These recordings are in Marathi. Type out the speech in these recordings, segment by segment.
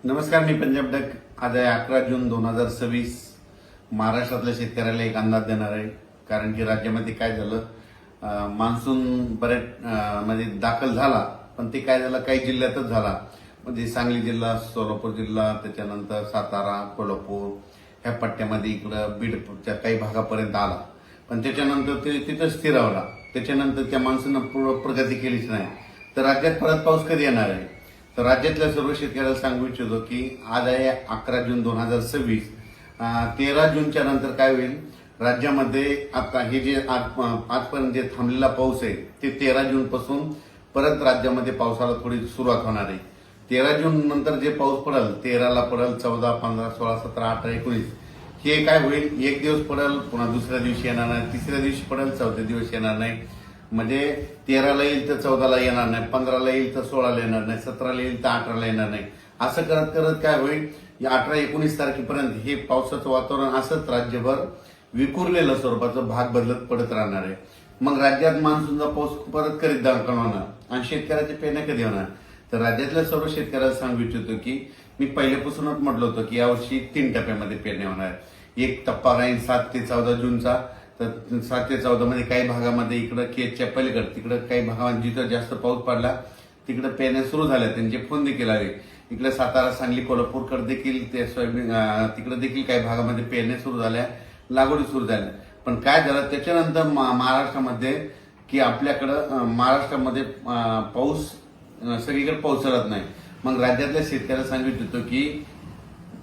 नमस्कार, मी पंजाब डक. आज आहे 11 जून 2026. महाराष्ट्रातल्या शेतकऱ्याला एक अंदाज देणार आहे. कारण की राज्यामध्ये काय झालं, मान्सून बरेच म्हणजे दाखल झाला, पण ते काय झालं काही जिल्ह्यातच झाला. म्हणजे सांगली जिल्हा, सोलापूर जिल्हा, त्याच्यानंतर सातारा, कोल्हापूर ह्या पट्ट्यामध्ये इकडं बीडच्या काही भागापर्यंत आला. पण त्याच्यानंतर ते तिथं स्थिरावला. त्याच्यानंतर त्या मान्सूननं प्रगती केलीच नाही. तर राज्यात परत पाऊस कधी येणार आहे? तर राज्यातल्या सर्व शेतकऱ्याला सांगू इच्छितो की आज आहे 11 जून 2026. 13 जूनच्या नंतर काय होईल, राज्यामध्ये आता हे जे आजपर्यंत जे थांबलेला पाऊस आहे ते 13 जून पासून परत राज्यामध्ये पावसाला थोडी सुरुवात होणार आहे. 13 जून नंतर जे पाऊस पडेल, 13ला पडेल, 14, 15, 16, 17, 18, 19 हे काय होईल, एक दिवस पडेल, पुन्हा दुसऱ्या दिवशी येणार नाही, तिसऱ्या दिवशी पडेल, चौथ्या दिवशी येणार नाही. म्हणजे 13ला येईल तर 14ला येणार नाही, 15ला येईल तर 16ला येणार नाही, 17ला येईल तर 18ला येणार नाही. असं करत करत काय होईल, या 18-19 तारखेपर्यंत हे पावसाचं वातावरण असंच राज्यभर विखुरलेलं स्वरूपाचं भाग बदलत पडत राहणार आहे. मग राज्यात मान्सूनचा पाऊस परत करीत दाखल होणार आणि शेतकऱ्याचे पेरण्या कधी होणार? तर राज्यातल्या सर्व शेतकऱ्याला सांगू इच्छितो की मी पहिल्यापासूनच म्हटलं होतं की यावर्षी 3 टप्प्यामध्ये पेरण्या होणार. एक टप्पा राहील 7 ते 14 जूनचा. तर 7 ते 14 मध्ये काही भागामध्ये इकडं केजच्या पलीकडे तिकडं काही भागामध्ये जिथं जास्त पाऊस पडला तिकडे पेरण्या सुरू झाल्या, त्यांचे फोन देखील आले. इकडे सातारा, सांगली, कोल्हापूरकडे देखील ते सोयाबीन तिकडे देखील काही भागामध्ये पेरण्या सुरू झाल्या, लागवडी सुरू झाल्या. पण काय झालं त्याच्यानंतर महाराष्ट्रामध्ये की आपल्याकडं महाराष्ट्रामध्ये पाऊस सगळीकडे पोहोचत नाही. मग राज्यातल्या शेतकऱ्याला सांगू इच्छितो की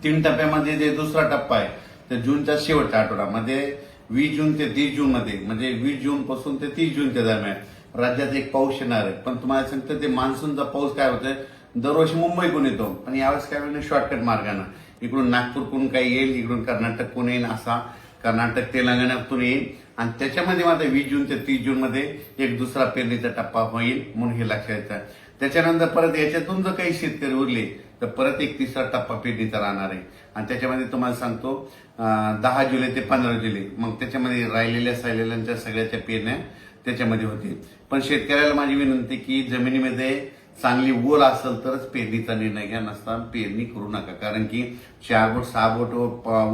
3 टप्प्यामध्ये जे दुसरा टप्पा आहे तर जूनच्या शेवटच्या आठवड्यामध्ये 20 जून ते 30 जून मध्ये, म्हणजे 20 जून पासून ते 30 जूनच्या दरम्यान राज्यात एक पाऊस येणार आहे. पण तुम्हाला सांगतो ते मान्सूनचा पाऊस काय होतोय, दरवर्षी मुंबईकडून येतो, पण यावेळेस काय होईल शॉर्टकट मार्गानं इकडून नागपूरकडून काही येईल, इकडून कर्नाटककडून येईल, असा कर्नाटक तेलंगणातून येईल. आणि त्याच्यामध्ये मात्र 20 जून ते 30 जून मध्ये एक दुसरा पेरणीचा टप्पा होईल, म्हणून हे लक्षात येतं. त्याच्यानंतर परत याच्यातून जर काही शेतकरी उरले तर परत एक तिसरा टप्पा पेरणीचा राहणार आहे. आणि त्याच्यामध्ये तुम्हाला सांगतो 10 जुलै ते 15 जुलै, मग त्याच्यामध्ये राहिलेल्या सायलेल्यांच्या सगळ्याच्या पेरण्या त्याच्यामध्ये होतील. पण शेतकऱ्याला माझी विनंती की जमिनीमध्ये चांगली ओल असेल तरच पेरणीचा निर्णय घ्या, नसता पेरणी करू नका. कारण की 4 बोट 6 बोट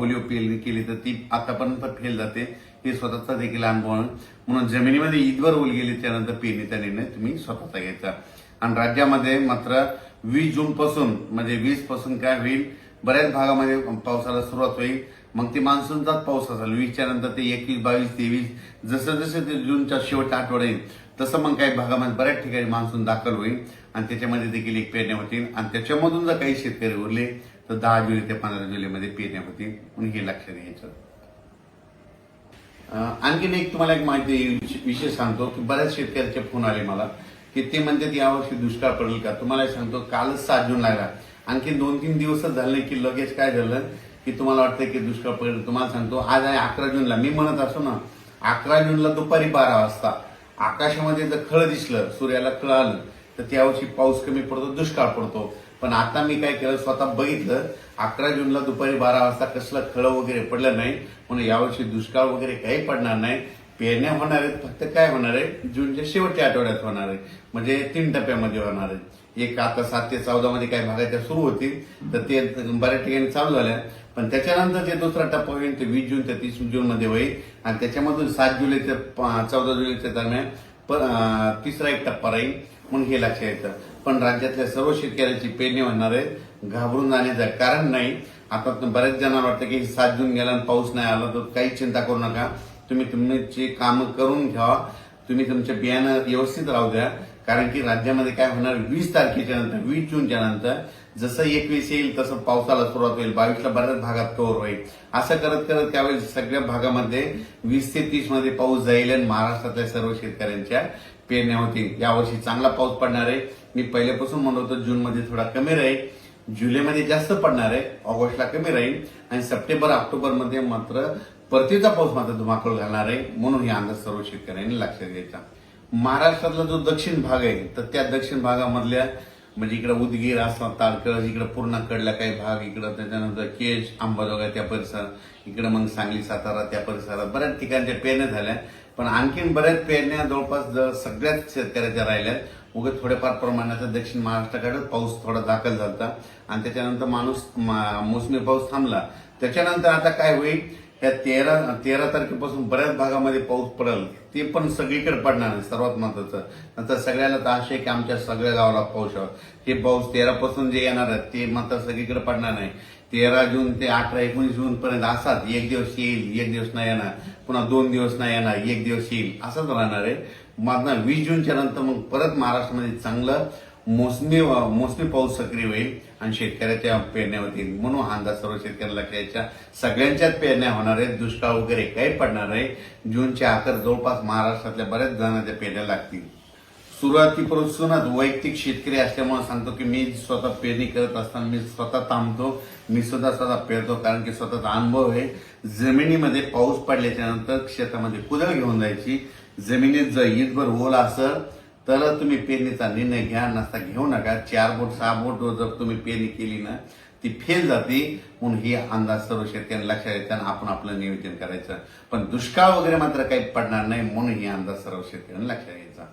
ओलीव पेरणी केली तर ती आतापर्यंत फेल जाते, हे स्वतःचा देखील अनुभव आहे. म्हणून जमिनीमध्ये ईदवर ओल गेली त्यानंतर पेरणीचा निर्णय तुम्ही स्वतःचा घ्यायचा. आणि राज्यामध्ये मात्र 20 जून पासून म्हणजे 20 पासून काय होईल, बऱ्याच भागामध्ये पावसाला सुरुवात होईल. मग ते मान्सूनचाच पाऊस असेल 20च्या नंतर ते 21, 22, 23 जसं जसं ते जूनच्या शेवटच्या आठवडा येईल तसं मग काही भागामध्ये बऱ्याच ठिकाणी मान्सून दाखल होईल आणि त्याच्यामध्ये देखील एक पेरण्या होतील. आणि त्याच्यामधून जर काही शेतकरी उरले तर 10 जुलै ते 15 जुलैमध्ये पेरण्या होतील, म्हणून हे लक्षात घ्यायचं. आणखीन एक तुम्हाला एक माहिती विषय सांगतो की बऱ्याच शेतकऱ्याचे फोन आले मला की ते म्हणतात यावर्षी दुष्काळ पडेल का. तुम्हाला सांगतो कालच 7 जून लागला, आणखी 2-3 दिवसच झाले की लगेच काय झालं की तुम्हाला वाटतं की दुष्काळ पडेल. तुम्हाला सांगतो आज आहे 11 जूनला, मी म्हणत असो ना 11 जूनला दुपारी 12 वाजता आकाशामध्ये जर खळ दिसलं, सूर्याला खळ आलं तर त्यावर्षी पाऊस कमी पडतो, दुष्काळ पडतो. पण आता मी काय केलं, स्वतः बघितलं 11 जूनला दुपारी 12 वाजता कसलं खळ वगैरे पडलं नाही, म्हणून यावर्षी दुष्काळ वगैरे काही पडणार नाही. पेरण्या होणार आहेत, फक्त काय होणार आहे जूनच्या शेवटच्या आठवड्यात होणार आहे, म्हणजे 3 टप्प्यामध्ये होणार आहे. एक आता 7 ते 14 मध्ये काही भागाच्या सुरू होतील तर ते बऱ्याच ठिकाणी चालू झाल्या. पण त्याच्यानंतर जे दुसरा टप्पा होईल ते 20 जून ते 30 जून मध्ये होईल आणि त्याच्यामधून 7 जुलै ते 14 जुलैच्या दरम्यान तिसरा एक टप्पा राहील, म्हणून हे लक्षात येतं. पण राज्यातल्या सर्व शेतकऱ्यांची पेरणी होणार आहे, घाबरून जाण्याचं कारण नाही. आता बऱ्याच जणांना वाटतं की 7 जून गेला आणि पाऊस नाही आला तर काही चिंता करू नका. तुम्ही तुमची कामं करून घ्या, तुम्ही तुमच्या बियाणं व्यवस्थित राहू द्या. कारण की राज्यामध्ये काय होणार 20 तारखेच्या नंतर 20 जूनच्या नंतर जसं 21 येईल तसं पावसाला सुरुवात होईल, 22ला बऱ्याच भागात कव्हर होईल. असं करत करत त्यावेळी सगळ्या भागामध्ये 20 ते 30 मध्ये पाऊस जाईल आणि महाराष्ट्रातल्या सर्व शेतकऱ्यांच्या पेरण्या होतील. यावर्षी चांगला पाऊस पडणार आहे. मी पहिल्यापासून म्हणत होतो जूनमध्ये थोडा कमी राहील, जुलैमध्ये जास्त पडणार आहे, ऑगस्टला कमी राहील आणि सप्टेंबर ऑक्टोबरमध्ये मात्र परतीचा पाऊस मात्र धुमाकूळ घालणार आहे. म्हणून हे अंदाज सर्व शेतकऱ्यांनी लक्षात घ्यायचा. महाराष्ट्रातला जो दक्षिण भाग आहे तर त्या दक्षिण भागामधल्या म्हणजे इकडे उदगीर, आसाम, तारकळ, इकडे पूर्णाकडला काही भाग, इकडं त्याच्यानंतर केज, अंबाजोगाई त्या परिसरात, इकडे मग सांगली, सातारा त्या परिसरात बऱ्याच ठिकाणच्या पेरण्या झाल्या. पण आणखीन बऱ्याच पेरण्या जवळपास सगळ्याच शेतकऱ्याच्या राहिल्या. उगाच थोड्याफार प्रमाणाचा दक्षिण महाराष्ट्राकडे पाऊस थोडा दाखल झाला आणि त्याच्यानंतर मोसमी पाऊस थांबला. त्याच्यानंतर आता काय होईल, या 13 तारखेपासून बऱ्याच भागामध्ये पाऊस पडेल, ते पण सगळीकडे पडणार नाही. सर्वात महत्वाचं नंतर सगळ्याला तर आशा आहे की आमच्या सगळ्या गावाला पाऊस यावा. हे पाऊस 13 पासून जे येणार आहे ते मात्र सगळीकडे पडणार नाही. 13 जून ते 18-19 जून पर्यंत असाच एक दिवस येईल, एक दिवस नाही येणार, पुन्हा 2 दिवस नाही येणार, एक दिवस येईल, असंच राहणार आहे. मग 20 जूनच्या नंतर मग परत महाराष्ट्रामध्ये चांगलं मोसमी पाऊस सक्रिय होईल आणि शेतकऱ्याच्या पेरण्या होतील. म्हणून हा अंदाज सर्व शेतकऱ्याला लक्षात, सगळ्यांच्याच पेरण्या होणार आहेत. दुष्काळ वगैरे काही पडणार नाही. जूनच्या अखेर जवळपास महाराष्ट्रातल्या बऱ्याच जणांच्या पेरण्या लागतील. सुरुवातीपासूनच वैयक्तिक शेतकरी असल्यामुळे सांगतो की मी स्वतः पेरणी करत असताना मी स्वतः थांबतो, मी स्वतः पेरतो, कारण की स्वतःचा अनुभव आहे. जमिनीमध्ये पाऊस पडल्याच्या नंतर शेतामध्ये कुदळ घेऊन जायची. जमिनीत जर ईदभर ओल असेल तर तुम्ही पेरणीचा निर्णय घ्या, नसता घेऊ नका. 4 बोट 6 बोट जर तुम्ही पेरणी केली ना ती फेल जाते. म्हणून ही अंदाज सर्व शेतकऱ्यांना लक्षात येताना आपण आपलं नियोजन करायचं. पण दुष्काळ वगैरे मात्र काही पडणार नाही, म्हणून ही अंदाज सर्व शेतकऱ्यांना लक्षात घ्यायचा.